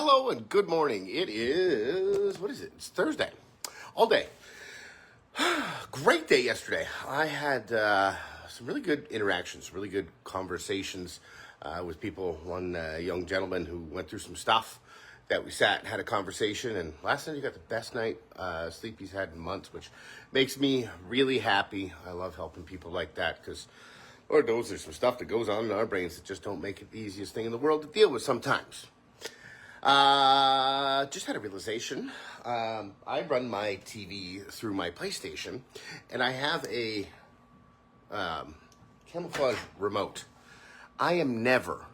Hello and good morning. It is, what is it? It's Thursday. All day. Great day yesterday. I had some really good interactions, really good conversations with people. One young gentleman who went through some stuff that we sat and had a conversation. And last night he got the best night sleep he's had in months, which makes me really happy. I love helping people like that because Lord knows there's some stuff that goes on in our brains that just don't make it the easiest thing in the world to deal with sometimes. Just had a realization. I run my TV through my PlayStation, and I have a camouflage remote. I am never,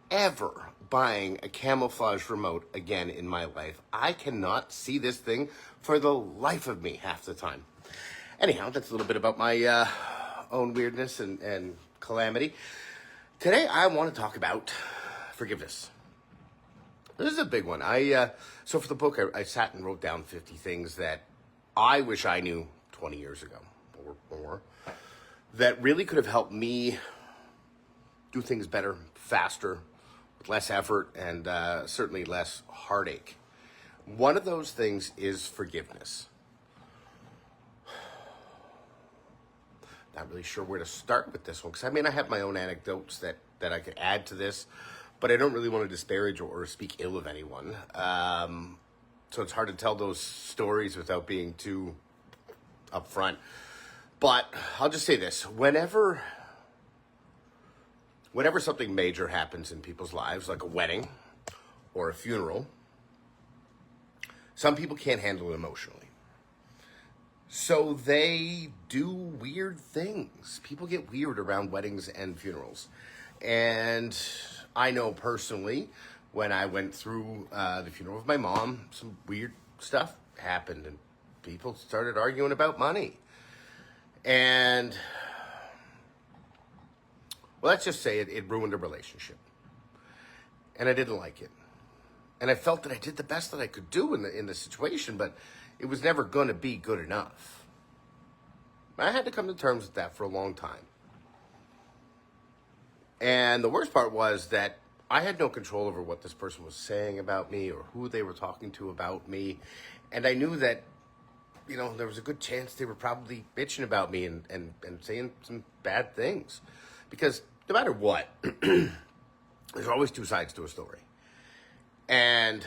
ever buying a camouflage remote again in my life. I cannot see this thing for the life of me half the time. Anyhow, that's a little bit about my own weirdness and calamity. Today, I want to talk about forgiveness. This is a big one. So for the book, I sat and wrote down 50 things that I wish I knew 20 years ago or more that really could have helped me do things better, faster, with less effort, and certainly less heartache. One of those things is forgiveness. Not really sure where to start with this one, because I have my own anecdotes that I could add to this, but I don't really want to disparage or speak ill of anyone. So it's hard to tell those stories without being too upfront. But I'll just say this. Whenever something major happens in people's lives, like a wedding or a funeral, some people can't handle it emotionally. So they do weird things. People get weird around weddings and funerals. And I know personally, when I went through the funeral of my mom, some weird stuff happened and people started arguing about money. And, well, let's just say it ruined a relationship. And I didn't like it. And I felt that I did the best that I could do in the situation, but it was never going to be good enough. I had to come to terms with that for a long time. And the worst part was that I had no control over what this person was saying about me or who they were talking to about me. And I knew that, there was a good chance they were probably bitching about me and saying some bad things. Because no matter what, there's always two sides to a story. And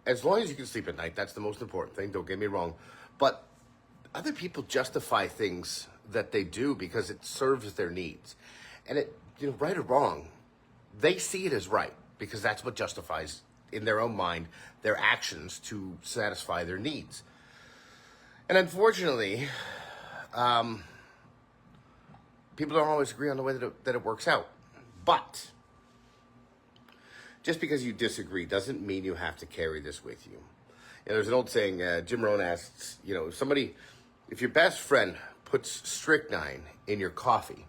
as long as you can sleep at night, that's the most important thing. Don't get me wrong. But other people justify things that they do because it serves their needs. And it, right or wrong, they see it as right because that's what justifies, in their own mind, their actions to satisfy their needs. And unfortunately, people don't always agree on the way that it works out. But just because you disagree doesn't mean you have to carry this with you. There's an old saying, Jim Rohn asks, if your best friend puts strychnine in your coffee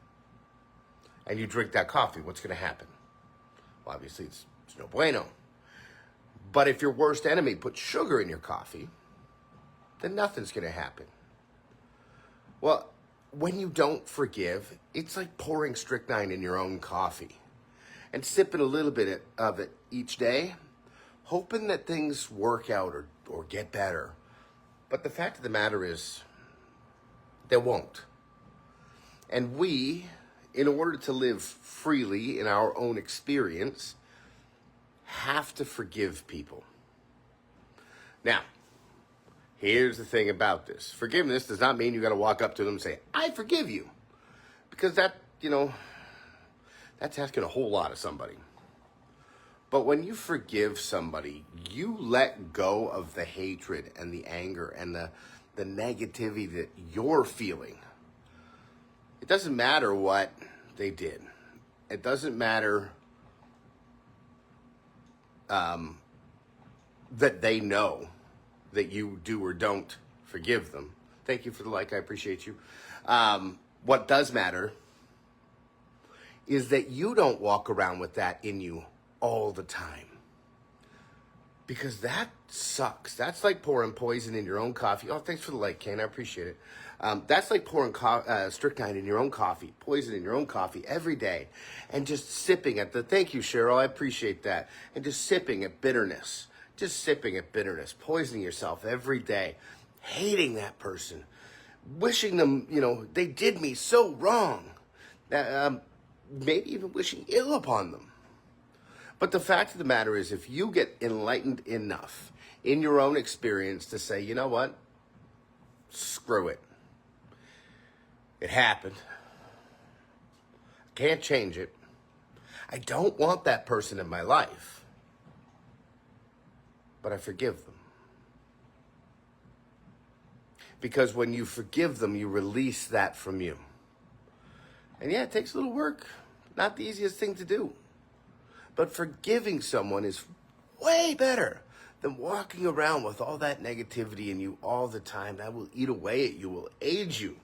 and you drink that coffee, what's going to happen? Well, obviously, it's no bueno. But if your worst enemy puts sugar in your coffee, then nothing's going to happen. Well, when you don't forgive, it's like pouring strychnine in your own coffee and sipping a little bit of it each day, hoping that things work out or get better. But the fact of the matter is, they won't. And we, in order to live freely in our own experience, have to forgive people. Now, here's the thing about this. Forgiveness does not mean you got to walk up to them and say, I forgive you. Because that, that's asking a whole lot of somebody. But when you forgive somebody, you let go of the hatred and the anger and the negativity that you're feeling. It doesn't matter what they did. It doesn't matter that they know that you do or don't forgive them. Thank you for the like. I appreciate you. What does matter is that you don't walk around with that in you all the time. Because that sucks. That's like pouring poison in your own coffee. Oh, thanks for the like, Ken. I appreciate it. That's like pouring strychnine in your own coffee, poison in your own coffee every day, and just sipping at the, thank you, Cheryl, I appreciate that, and just sipping at bitterness, poisoning yourself every day, hating that person, wishing them, they did me so wrong, maybe even wishing ill upon them. But the fact of the matter is, if you get enlightened enough in your own experience to say, you know what, screw it. It happened. I can't change it. I don't want that person in my life. But I forgive them. Because when you forgive them, you release that from you. And yeah, it takes a little work. Not the easiest thing to do. But forgiving someone is way better than walking around with all that negativity in you all the time. That will eat away at you, will age you.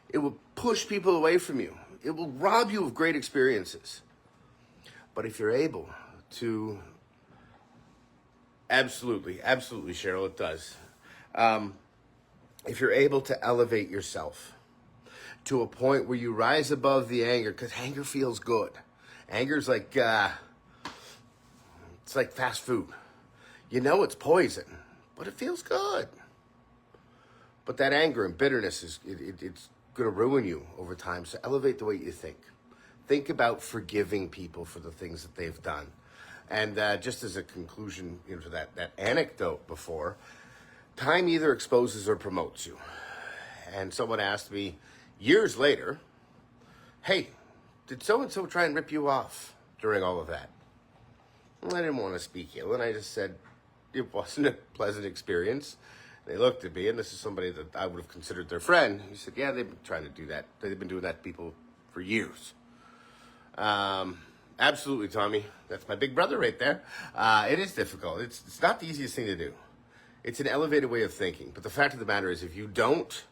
It will push people away from you. It will rob you of great experiences. But if you're able to, absolutely, Cheryl, it does. If you're able to elevate yourself to a point where you rise above the anger, because anger feels good. Anger's like, it's like fast food. You know it's poison, but it feels good. But that anger and bitterness it's going to ruin you over time. So elevate the way you think. Think about forgiving people for the things that they've done. And just as a conclusion to that anecdote before, time either exposes or promotes you. And someone asked me years later, hey, did so-and-so try and rip you off during all of that? Well, I didn't want to speak ill, and I just said it wasn't a pleasant experience. They looked at me, and this is somebody that I would have considered their friend. He said, yeah, they've been trying to do that. They've been doing that to people for years. Absolutely, Tommy. That's my big brother right there. It is difficult. It's not the easiest thing to do. It's an elevated way of thinking. But the fact of the matter is, if you don't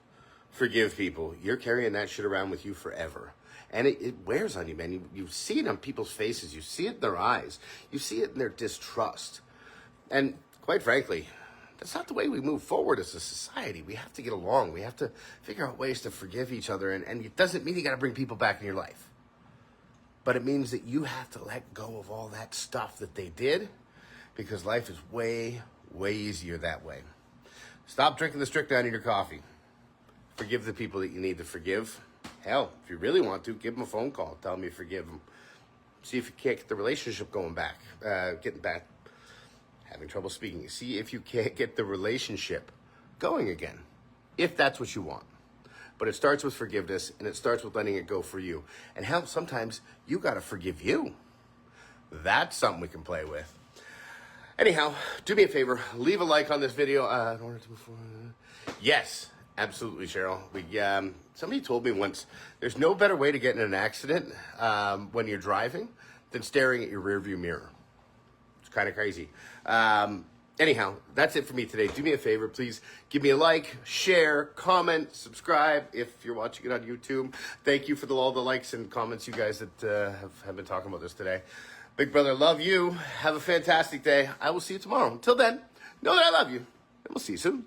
forgive people, you're carrying that shit around with you forever. And it wears on you, man. You see it on people's faces. You see it in their eyes. You see it in their distrust. And quite frankly, that's not the way we move forward as a society. We have to get along. We have to figure out ways to forgive each other. And it doesn't mean you got to bring people back in your life. But it means that you have to let go of all that stuff that they did, because life is way, way easier that way. Stop drinking the strychnine in your coffee. Forgive the people that you need to forgive. Hell, if you really want to, give them a phone call. Tell them you forgive them. See if you can't get the relationship going back. Having trouble speaking. See if you can't get the relationship going again. If that's what you want. But it starts with forgiveness, and it starts with letting it go for you. And hell, sometimes you got to forgive you. That's something we can play with. Anyhow, do me a favor. Leave a like on this video. Yes. Absolutely, Cheryl. Somebody told me once, there's no better way to get in an accident when you're driving than staring at your rearview mirror. It's kind of crazy. Anyhow, that's it for me today. Do me a favor, please give me a like, share, comment, subscribe if you're watching it on YouTube. Thank you for all the likes and comments, you guys that have been talking about this today. Big brother, love you. Have a fantastic day. I will see you tomorrow. Until then, know that I love you, and we'll see you soon.